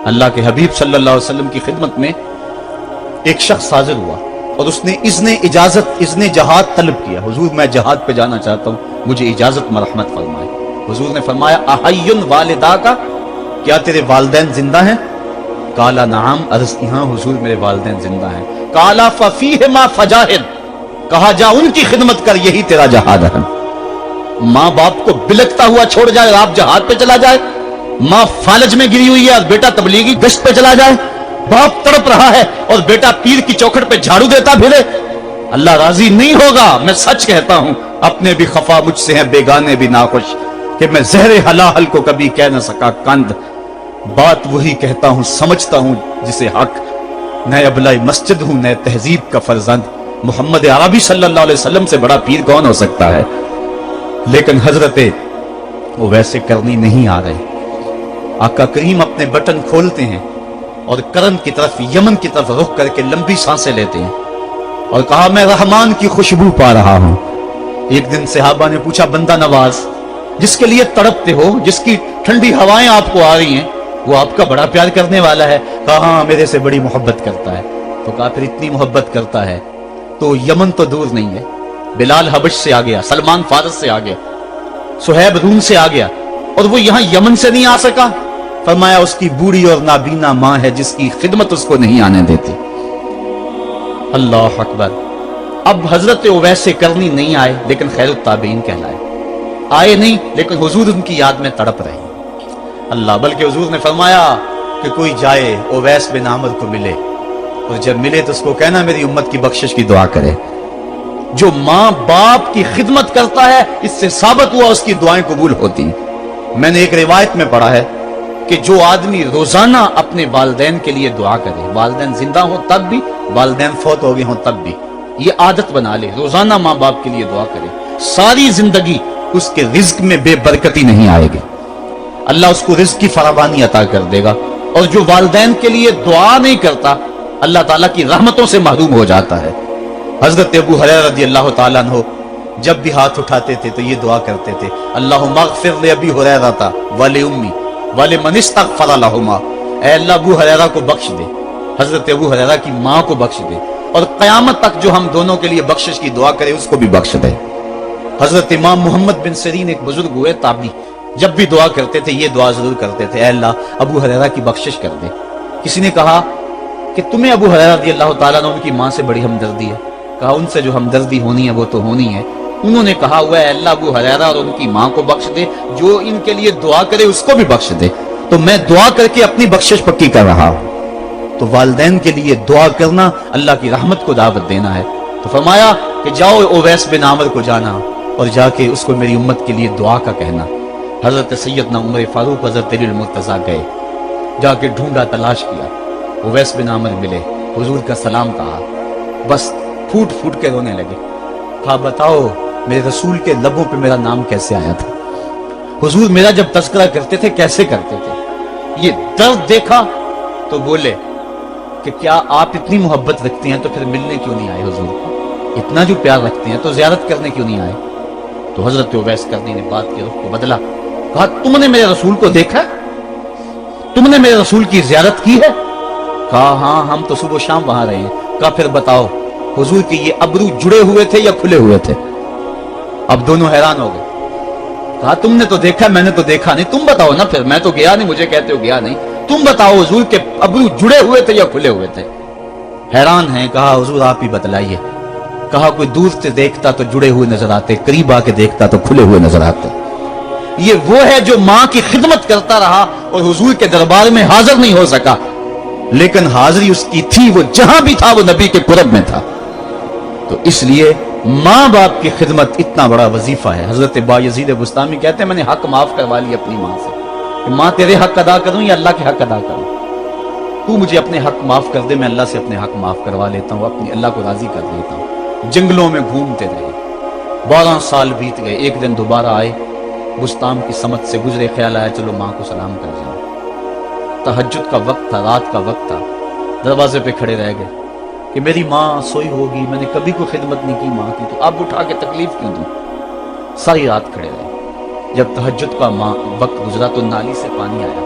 اللہ کے حبیب صلی اللہ علیہ وسلم کی خدمت میں ایک شخص حاضر ہوا اور اس نے اذن جہاد طلب کیا. حضور میں جہاد پہ جانا چاہتا ہوں, مجھے اجازت مرحمت فرمائے. حضور نے فرمایا احی والدہ کا, کیا تیرے والدین زندہ ہیں؟ قالا نعم, عرض کی ہاں حضور میرے والدین زندہ ہیں. قالا ففیہما فجاہد, کہا جا ان کی خدمت کر, یہی تیرا جہاد ہے. ماں باپ کو بلکتا ہوا چھوڑ جائے اور آپ جہاد پہ چلا جائے, ماں فالج میں گری ہوئی ہے اور بیٹا تبلیغی گشت پہ چلا جائے, باپ تڑپ رہا ہے اور بیٹا پیر کی چوکھٹ پہ جھاڑو دیتا پھرے, اللہ راضی نہیں ہوگا. میں سچ کہتا ہوں, اپنے بھی خفا مجھ سے ہیں, بیگانے بھی ناخوش, کہ میں زہر حلال کو کبھی کہہ نہ سکا کند. بات وہی کہتا ہوں, سمجھتا ہوں جسے حق, نئے ابلائی مسجد ہوں, نئے تہذیب کا فرزند. محمد عربی صلی اللہ علیہ وسلم سے بڑا پیر کون ہو سکتا ہے؟ لیکن حضرت وہ ویسے کرنی نہیں آ رہے. آقا کریم اپنے بٹن کھولتے ہیں اور کرن کی طرف, یمن کی طرف رخ کر کے لمبی سانسیں لیتے ہیں اور کہا میں رحمان کی خوشبو پا رہا ہوں. ایک دن صحابہ نے پوچھا بندہ نواز جس کے لیے تڑپتے ہو, جس کی ٹھنڈی ہوائیں آپ کو آ رہی ہیں, وہ آپ کا بڑا پیار کرنے والا ہے؟ کہا ہاں میرے سے بڑی محبت کرتا ہے. تو کہا پھر اتنی محبت کرتا ہے تو یمن تو دور نہیں ہے, بلال حبش سے آ گیا, سلمان فارس سے آ گیا, سہیب روم سے آ گیا, اور وہ یہاں یمن سے نہیں آ سکا. فرمایا اس کی بوڑھی اور نابینا ماں ہے جس کی خدمت اس کو نہیں آنے دیتی. اللہ اکبر. اب حضرت اویس کرنی نہیں آئے لیکن خیر التابعین کہلائے. آئے نہیں لیکن حضور ان کی یاد میں تڑپ رہے. اللہ, بلکہ حضور نے فرمایا کہ کوئی جائے اویس بن عامر کو ملے, اور جب ملے تو اس کو کہنا میری امت کی بخشش کی دعا کرے. جو ماں باپ کی خدمت کرتا ہے اس سے ثابت ہوا اس کی دعائیں قبول ہوتی. میں نے ایک روایت میں پڑھا ہے کہ جو آدمی روزانہ اپنے والدین کے لیے دعا کرے, والدین زندہ ہوں تب بھی, والدین فوت ہو گئے ہوں تب بھی, یہ عادت بنا لے, روزانہ ماں باپ کے لیے دعا کرے, ساری زندگی اس کے رزق میں بے برکتی نہیں آئے گی, اللہ اس کو رزق کی فراوانی عطا کر دے گا. اور جو والدین کے لیے دعا نہیں کرتا اللہ تعالیٰ کی رحمتوں سے محروم ہو جاتا ہے. حضرت ابو ہریرہ رضی اللہ تعالیٰ عنہ جب بھی ہاتھ اٹھاتے تھے تو یہ دعا کرتے تھے, اللہم اغفر لابی ہریرہ ولأمی ولمن استغفر لہما, اے اللہ ابو ہریرہ کو بخش دے, حضرت ابو ہریرہ کی ماں کو بخش دے, اور قیامت تک جو ہم دونوں کے لیے بخشش کی دعا کرے اس کو بھی بخش دے. حضرت امام محمد بن سیرین ایک بزرگ ہوئے تابعی, جب بھی دعا کرتے تھے یہ دعا ضرور کرتے تھے, اے اللہ ابو ہریرہ کی بخشش کر دے. کسی نے کہا کہ تمہیں ابو ہریرہ رضی اللہ تعالیٰ عنہ ان کی ماں سے بڑی ہمدردی ہے. کہا ان سے جو ہمدردی ہونی ہے وہ تو ہونی ہے. انہوں نے کہا ہوا ہے اللہ ابو ہریرہ اور ان کی ماں کو بخش دے, جو ان کے لیے دعا کرے اس کو بھی بخش دے. تو میں دعا کر کے اپنی بخشش پکی کر رہا ہوں. تو والدین کے لیے دعا کرنا اللہ کی رحمت کو دعوت دینا ہے. تو فرمایا کہ جاؤ اویس بن عامر کو جانا اور جا کے اس کو میری امت کے لیے دعا کا کہنا. حضرت سیدنا عمر فاروق حضرت علی المرتضیٰ گئے, جا کے ڈھونڈا, تلاش کیا, اویس بن عامر ملے, حضور کا سلام کہا, بس پھوٹ پھوٹ کے رونے لگے. کہا بتاؤ میرے رسول کے لبوں پہ میرا نام کیسے آیا تھا, حضور میرا جب تذکرہ کرتے تھے کیسے کرتے تھے. یہ درد دیکھا تو بولے کہ کیا آپ اتنی محبت رکھتے ہیں تو پھر ملنے کیوں نہیں آئے حضور کو, اتنا جو پیار رکھتے ہیں تو زیارت کرنے کیوں نہیں آئے. تو حضرت اویس کرنی نے بات کے رخ کو بدلا, کہا تم نے میرے رسول کو دیکھا, تم نے میرے رسول کی زیارت کی ہے. کہا ہاں ہم تو صبح و شام وہاں رہے ہیں. کہا پھر بتاؤ حضور کے یہ ابرو جڑے ہوئے تھے یا کھلے ہوئے تھے. اب دونوں حیران ہو گئے. کہا تم نے تو دیکھا, میں نے تو دیکھا نہیں, تم بتاؤ نا, پھر میں تو گیا نہیں, مجھے کہتے ہو گیا نہیں, تم بتاؤ حضور کے ابرو جڑے ہوئے تھے یا کھلے ہوئے تھے. حیران ہیں. کہا حضور آپ ہی بتلائیے. کہا کوئی دور سے دیکھتا تو جڑے ہوئے نظر آتے, قریب آ کے دیکھتا تو کھلے ہوئے نظر آتے. یہ وہ ہے جو ماں کی خدمت کرتا رہا اور حضور کے دربار میں حاضر نہیں ہو سکا, لیکن حاضری اس کی تھی, وہ جہاں بھی تھا وہ نبی کے قرب میں تھا. تو اس لیے ماں باپ کی خدمت اتنا بڑا وظیفہ ہے. حضرت بایزید بستامی کہتے ہیں میں نے حق معاف کروا لی اپنی ماں سے, کہ ماں تیرے حق ادا کروں یا اللہ کے حق ادا کروں, تو مجھے اپنے حق معاف کر دے, میں اللہ سے اپنے حق معاف کروا لیتا ہوں, اپنی اللہ کو راضی کر لیتا ہوں. جنگلوں میں گھومتے رہے, 12 سال بیت گئے. ایک دن دوبارہ آئے, بستان کی سمت سے گزرے, خیال آیا چلو ماں کو سلام کر جاؤں. تہجد کا وقت تھا, رات کا وقت تھا, دروازے پہ کھڑے رہ گئے کہ میری ماں سوئی ہوگی, میں نے کبھی کوئی خدمت نہیں کی ماں کی, تو اب اٹھا کے تکلیف کیوں دوں. ساری رات کھڑے رہے. جب تہجد کا وقت گزرا تو نالی سے پانی آیا,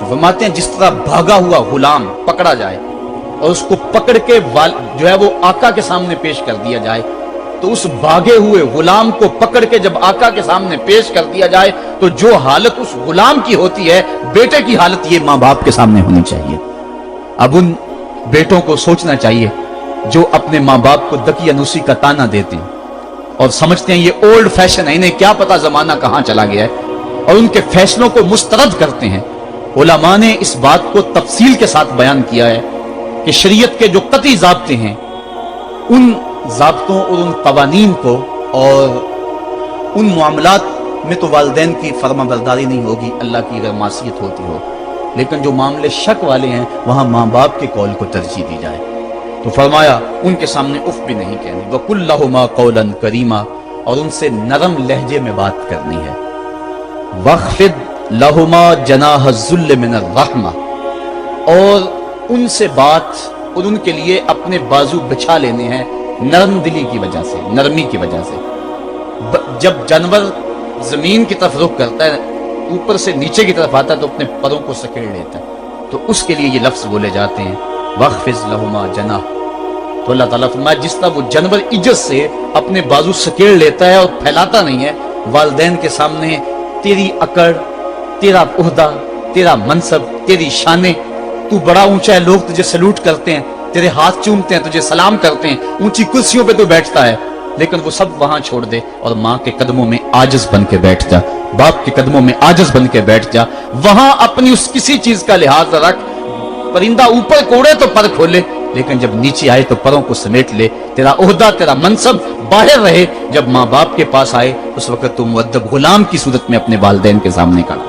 تو فرماتے ہیں جس طرح بھاگا ہوا غلام پکڑا جائے اور اس کو پکڑ کے جو ہے وہ آقا کے سامنے پیش کر دیا جائے، تو اس بھاگے ہوئے غلام کو پکڑ کے جب آقا کے سامنے پیش کر دیا جائے تو جو حالت اس غلام کی ہوتی ہے، بیٹے کی حالت یہ ماں باپ کے سامنے ہونی چاہیے۔ اب ان بیٹوں کو سوچنا چاہیے جو اپنے ماں باپ کو دقیانوسی کا تانا دیتے ہیں اور سمجھتے ہیں یہ اولڈ فیشن ہے، انہیں کیا پتا زمانہ کہاں چلا گیا ہے، اور ان کے فیصلوں کو مسترد کرتے ہیں۔ علماء نے اس بات کو تفصیل کے ساتھ بیان کیا ہے کہ شریعت کے جو قطعی ضابطے ہیں، ان ضابطوں اور ان قوانین کو اور ان معاملات میں تو والدین کی فرما برداری نہیں ہوگی اللہ کی اگر معصیت ہوتی ہو، لیکن جو معاملے شک والے ہیں وہاں ماں باپ کے قول کو ترجیح دی جائے۔ تو فرمایا ان کے سامنے اف بھی نہیں کہنی، وَقُلْ لَهُمَا قَوْلًا كَرِيمًا، اور ان سے نرم لہجے میں بات کرنی ہے۔ وَاخْفِضْ لَهُمَا جَنَاحَ الذُّلِّ مِنَ الرَّحْمَةِ، اور ان سے بات اور ان کے لیے اپنے بازو بچھا لینے ہیں نرم دلی کی وجہ سے، نرمی کی وجہ سے۔ جب جانور زمین کی طرف رخ کرتا ہے، اوپر سے نیچے کی طرف آتا ہے تو اپنے پروں کو سکیڑ لیتا ہے، تو اس کے لیے یہ لفظ بولے جاتے ہیں وَاخْفِضْ لَهُمَا جَنَاحَ۔ تو اللہ تعالیٰ فرمایا جس طرح وہ جانور عزت سے اپنے بازو سکیڑ لیتا ہے اور پھیلاتا نہیں ہے، والدین کے سامنے تیری اکڑ، تیرا عہدہ، تیرا منصب، تیری شانیں، تو بڑا اونچا ہے، لوگ تجھے سلوٹ کرتے ہیں، تیرے ہاتھ چومتے ہیں، تجھے سلام کرتے ہیں، اونچی کرسیوں پہ تو بیٹھتا ہے، لیکن وہ سب وہاں چھوڑ دے اور ماں کے قدموں میں عاجز بن کے بیٹھ جا، باپ کے قدموں میں عاجز بن کے بیٹھ جا، وہاں اپنی اس کسی چیز کا لحاظ رکھ، پرندہ اوپر کوڑے تو پر کھولے، لیکن جب نیچے آئے تو پروں کو سمیٹ لے، تیرا عہدہ، تیرا منصب باہر رہے، جب ماں باپ کے پاس آئے اس وقت تو مؤدب غلام کی صورت میں اپنے والدین کے سامنے کھڑا۔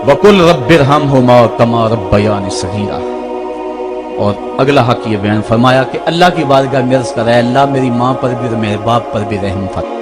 وَقُلْ رَبِّ ارْحَمْهُمَا كَمَا رَبَّيَانِي صَغِيرًا، اور اگلا حق یہ بیان فرمایا کہ اللہ کی بارگاہ میں عرض کر رہا ہے اللہ میری ماں پر بھی اور میرے باپ پر بھی رحم فرما۔